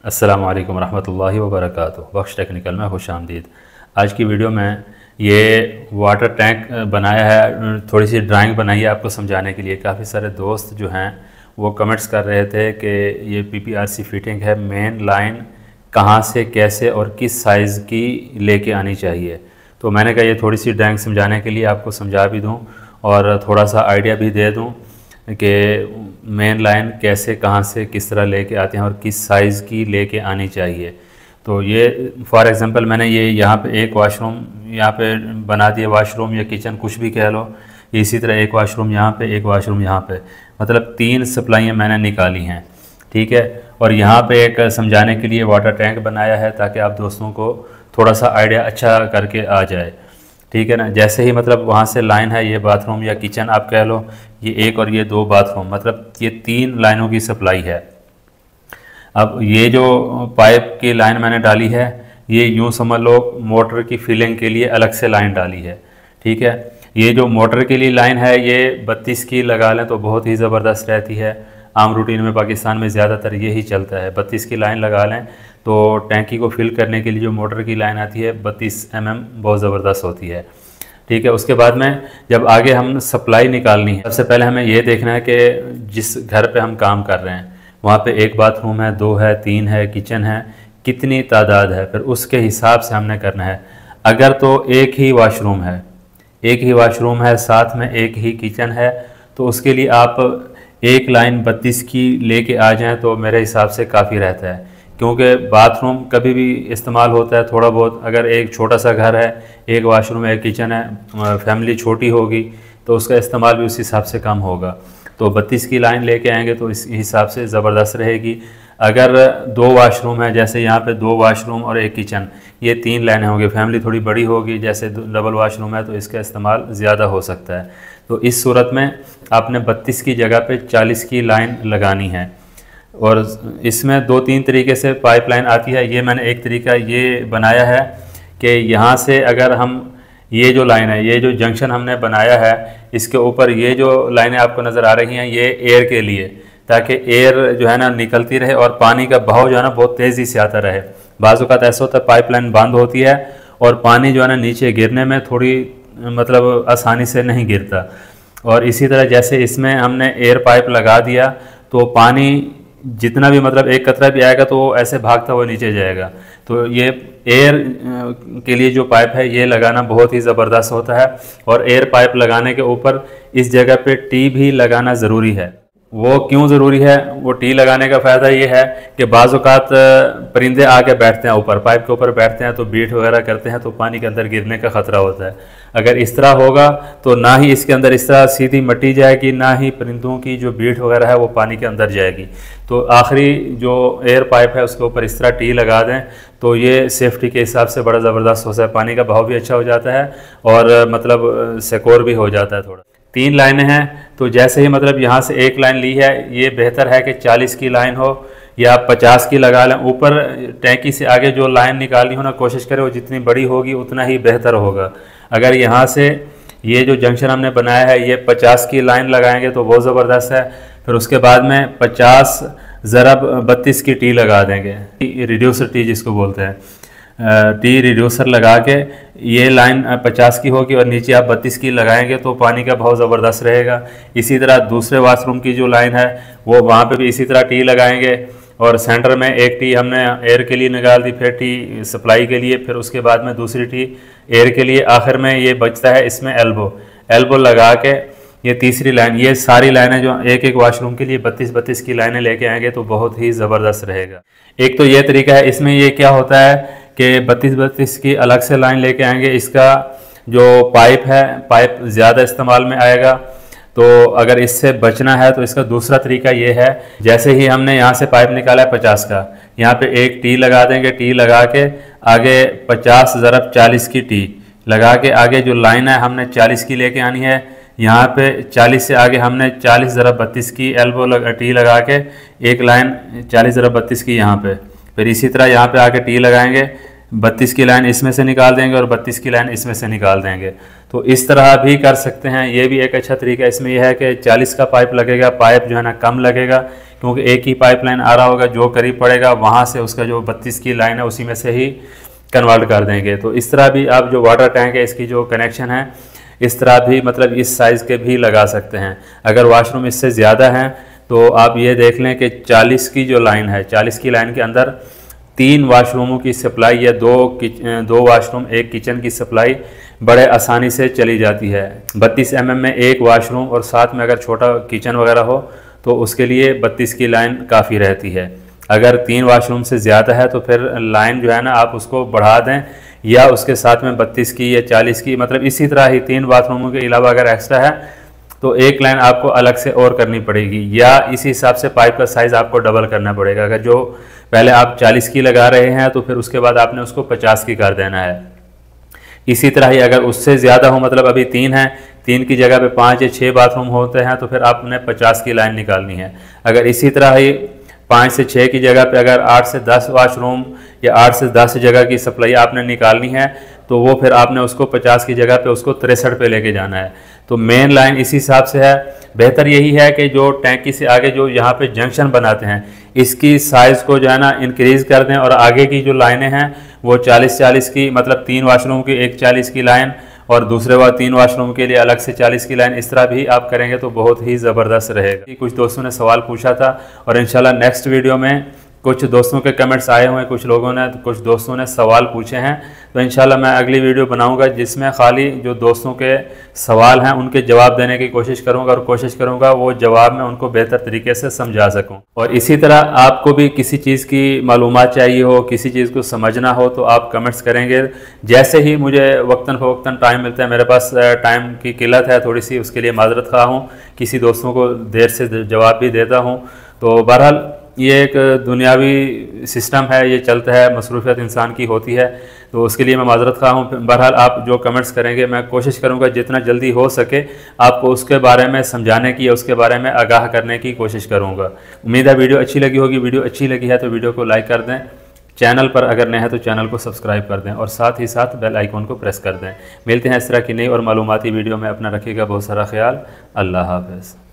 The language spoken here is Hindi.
अस्सलामु अलैकुम रहमतुल्लाहि व बरकातुहू। बख्श टेक्निकल में खुशामदीद। आज की वीडियो में ये वाटर टैंक बनाया है, थोड़ी सी ड्राइंग बनाई है आपको समझाने के लिए। काफ़ी सारे दोस्त जो हैं वो कमेंट्स कर रहे थे कि ये PPRC फिटिंग है, मेन लाइन कहाँ से कैसे और किस साइज़ की लेके आनी चाहिए। तो मैंने कहा ये थोड़ी सी ड्राइंग समझाने के लिए आपको समझा भी दूँ और थोड़ा सा आइडिया भी दे दूँ कि मेन लाइन कैसे कहाँ से किस तरह लेके आते हैं और किस साइज़ की लेके आनी चाहिए। तो ये फॉर एग्ज़ाम्पल मैंने ये यहाँ पे एक वाशरूम यहाँ पे बना दिया, वाशरूम या किचन कुछ भी कह लो। इसी तरह एक वाशरूम यहाँ पे, एक वाशरूम यहाँ पे, मतलब 3 सप्लाइयाँ मैंने निकाली हैं, ठीक है। और यहाँ पे एक समझाने के लिए वाटर टैंक बनाया है ताकि आप दोस्तों को थोड़ा सा आइडिया अच्छा करके आ जाए, ठीक है ना। जैसे ही मतलब वहाँ से लाइन है, ये बाथरूम या किचन आप कह लो, ये एक और ये 2 बाथरूम, मतलब ये 3 लाइनों की सप्लाई है। अब ये जो पाइप की लाइन मैंने डाली है, ये यूँ समझ लो मोटर की फिलिंग के लिए अलग से लाइन डाली है, ठीक है। ये जो मोटर के लिए लाइन है ये 32 की लगा लें तो बहुत ही ज़बरदस्त रहती है। आम रूटीन में पाकिस्तान में ज़्यादातर यही चलता है, 32 की लाइन लगा लें तो टैंकी को फिल करने के लिए जो मोटर की लाइन आती है 32 mm बहुत ज़बरदस्त होती है, ठीक है। उसके बाद में जब आगे हम सप्लाई निकालनी है, सबसे पहले हमें ये देखना है कि जिस घर पे हम काम कर रहे हैं वहाँ पे एक बाथरूम है, 2 है, 3 है, किचन है, कितनी तादाद है, फिर उसके हिसाब से हमने करना है। अगर तो एक ही वाशरूम है, साथ में एक ही किचन है, तो उसके लिए आप एक लाइन 32 की लेके आ जाएं तो मेरे हिसाब से काफ़ी रहता है, क्योंकि बाथरूम कभी भी इस्तेमाल होता है थोड़ा बहुत। अगर एक छोटा सा घर है, एक वाशरूम है, एक किचन है, फैमिली छोटी होगी तो उसका इस्तेमाल भी उस हिसाब से कम होगा। तो 32 की लाइन लेके आएंगे तो इस हिसाब से ज़बरदस्त रहेगी। अगर 2 वाशरूम है, जैसे यहाँ पे 2 वाशरूम और एक किचन, ये 3 लाइनें होंगी, फैमिली थोड़ी बड़ी होगी, जैसे डबल वाशरूम है तो इसका इस्तेमाल ज़्यादा हो सकता है। तो इस सूरत में आपने 32 की जगह पे 40 की लाइन लगानी है। और इसमें 2-3 तरीके से पाइपलाइन आती है। ये मैंने एक तरीका ये बनाया है कि यहाँ से अगर हम ये जो लाइन है, ये जो जंक्शन हमने बनाया है, इसके ऊपर ये जो लाइनें आपको नज़र आ रही हैं ये एयर के लिए, ताकि एयर जो है ना निकलती रहे और पानी का बहाव जो है ना बहुत तेज़ी से आता रहे। बाज़ औक़ात ऐसा होता है पाइपलाइन बंद होती है और पानी जो है ना नीचे गिरने में थोड़ी मतलब आसानी से नहीं गिरता। और इसी तरह जैसे इसमें हमने एयर पाइप लगा दिया तो पानी जितना भी मतलब एक कतरा भी आएगा तो वो ऐसे भागता हुआ नीचे जाएगा। तो ये एयर के लिए जो पाइप है ये लगाना बहुत ही ज़बरदस्त होता है। और एयर पाइप लगाने के ऊपर इस जगह पे टी भी लगाना ज़रूरी है। वो क्यों ज़रूरी है? वो टी लगाने का फ़ायदा ये है कि बाज़ औक़ात परिंदे आके बैठते हैं ऊपर, पाइप के ऊपर बैठते हैं तो बीट वगैरह करते हैं तो पानी के अंदर गिरने का ख़तरा होता है। अगर इस तरह होगा तो ना ही इसके अंदर इस तरह सीधी मिट्टी जाएगी, ना ही परिंदों की जो बीट वगैरह है वो पानी के अंदर जाएगी। तो आखिरी जो एयर पाइप है उसके ऊपर इस तरह टी लगा दें तो ये सेफ्टी के हिसाब से बड़ा ज़बरदस्त होता है। पानी का बहाव भी अच्छा हो जाता है और मतलब सिक्योर भी हो जाता है थोड़ा। 3 लाइनें हैं तो जैसे ही मतलब यहाँ से एक लाइन ली है, ये बेहतर है कि 40 की लाइन हो या 50 की लगा लें। ऊपर टैंकी से आगे जो लाइन निकालनी हो ना, कोशिश करें वो जितनी बड़ी होगी उतना ही बेहतर होगा। अगर यहाँ से ये जो जंक्शन हमने बनाया है ये 50 की लाइन लगाएंगे तो बहुत ज़बरदस्त है। फिर उसके बाद में 50 ज़रब 32 की टी लगा देंगे, रिड्यूसर टी जिसको बोलते हैं, टी रिड्यूसर लगा के ये लाइन 50 की होगी और नीचे आप 32 की लगाएंगे तो पानी का बहुत ज़बरदस्त रहेगा। इसी तरह दूसरे वाशरूम की जो लाइन है वो वहाँ पे भी इसी तरह टी लगाएंगे और सेंटर में एक टी हमने एयर के लिए निकाल दी, फिर टी सप्लाई के लिए, फिर उसके बाद में दूसरी टी एयर के लिए। आखिर में ये बचता है इसमें एल्बो लगा के ये तीसरी लाइन, ये सारी लाइनें जो एक एक वाशरूम के लिए 32-32 की लाइनें लेके आएंगे तो बहुत ही ज़बरदस्त रहेगा। एक तो ये तरीका है। इसमें ये क्या होता है कि 32-32 की अलग से लाइन लेके आएंगे, इसका जो पाइप है पाइप ज़्यादा इस्तेमाल में आएगा। तो अगर इससे बचना है तो इसका दूसरा तरीका ये है, जैसे ही हमने यहाँ से पाइप निकाला है 50 का, यहाँ पे एक टी लगा देंगे, टी लगा के आगे 50 ज़रब 40 की टी लगा के आगे जो लाइन है हमने 40 की लेके आनी है। यहाँ पे 40 से आगे हमने 40 ज़रब 32 की टी लगा के एक लाइन 40 ज़रब 32 की यहाँ पे, फिर इसी तरह यहाँ पे आके टी लगाएंगे, 32 की लाइन इसमें से निकाल देंगे और 32 की लाइन इसमें से निकाल देंगे। तो इस तरह भी कर सकते हैं, ये भी एक अच्छा तरीका। इसमें यह है कि 40 का पाइप लगेगा, पाइप जो है ना कम लगेगा, क्योंकि एक ही पाइपलाइन आ रहा होगा, जो करीब पड़ेगा वहाँ से उसका जो 32 की लाइन है उसी में से ही कन्वर्ट कर देंगे। तो इस तरह भी आप जो वाटर टैंक है इसकी जो कनेक्शन है इस तरह भी मतलब इस साइज़ के भी लगा सकते हैं। अगर वाशरूम इससे ज़्यादा हैं तो आप ये देख लें कि 40 की जो लाइन है, 40 की लाइन के अंदर 3 वाशरूमों की सप्लाई या 2 वाशरूम 1 किचन की सप्लाई बड़े आसानी से चली जाती है। 32 mm में एक वाशरूम और साथ में अगर छोटा किचन वगैरह हो तो उसके लिए 32 की लाइन काफ़ी रहती है। अगर 3 वाशरूम से ज़्यादा है तो फिर लाइन जो है ना आप उसको बढ़ा दें या उसके साथ में 32 की या 40 की, मतलब इसी तरह ही 3 बाथरूमों के अलावा अगर एक्स्ट्रा है तो एक लाइन आपको अलग से और करनी पड़ेगी, या इसी हिसाब से पाइप का साइज़ आपको डबल करना पड़ेगा। अगर जो पहले आप 40 की लगा रहे हैं तो फिर उसके बाद आपने उसको 50 की कर देना है। इसी तरह ही अगर उससे ज़्यादा हो, मतलब अभी 3 है, 3 की जगह पे 5 या 6 बाथरूम होते हैं तो फिर आपने 50 की लाइन निकालनी है। अगर इसी तरह ही 5 से 6 की जगह पे अगर 8 से 10 वाशरूम या 8 से 10 जगह की सप्लाई आपने निकालनी है तो वो फिर आपने उसको 50 की जगह पे उसको 63 पे लेके जाना है। तो मेन लाइन इसी हिसाब से है। बेहतर यही है कि जो टैंकी से आगे जो यहाँ पे जंक्शन बनाते हैं इसकी साइज़ को जो है ना इंक्रीज़ कर दें, और आगे की जो लाइनें हैं वो 40-40 की, मतलब 3 वाशरूम की एक 40 की लाइन और दूसरे बार 3 वाशरूम के लिए अलग से 40 की लाइन, इस तरह भी आप करेंगे तो बहुत ही ज़बरदस्त रहेगा। कुछ दोस्तों ने सवाल पूछा था और इंशाल्लाह नेक्स्ट वीडियो में कुछ दोस्तों के कमेंट्स आए हुए हैं, कुछ दोस्तों ने सवाल पूछे हैं, तो इंशाल्लाह मैं अगली वीडियो बनाऊंगा जिसमें खाली जो दोस्तों के सवाल हैं उनके जवाब देने की कोशिश करूंगा और कोशिश करूंगा वो जवाब में उनको बेहतर तरीके से समझा सकूं। और इसी तरह आपको भी किसी चीज़ की मालूमात चाहिए हो, किसी चीज़ को समझना हो तो आप कमेंट्स करेंगे। जैसे ही मुझे वक्तन फ़वक्तन टाइम मिलता है, मेरे पास टाइम की किल्लत है थोड़ी सी, उसके लिए माजरत खा हूँ, किसी दोस्तों को देर से जवाब भी देता हूँ। तो बहरहाल ये एक दुनियावी सिस्टम है, ये चलता है, मसरूफियत इंसान की होती है, तो उसके लिए मैं माजरत खा हूँ। बहरहाल आप जो कमेंट्स करेंगे मैं कोशिश करूँगा जितना जल्दी हो सके आपको उसके बारे में समझाने की या उसके बारे में आगाह करने की कोशिश करूँगा। उम्मीद है वीडियो अच्छी लगी होगी। वीडियो अच्छी लगी है तो वीडियो को लाइक कर दें, चैनल पर अगर नए हैं तो चैनल को सब्सक्राइब कर दें और साथ ही साथ बेल आइकॉन को प्रेस कर दें। मिलते हैं इस तरह की नई और मालूमाती वीडियो में। अपना रखिएगा बहुत सारा ख्याल। अल्लाह हाफ़िज़।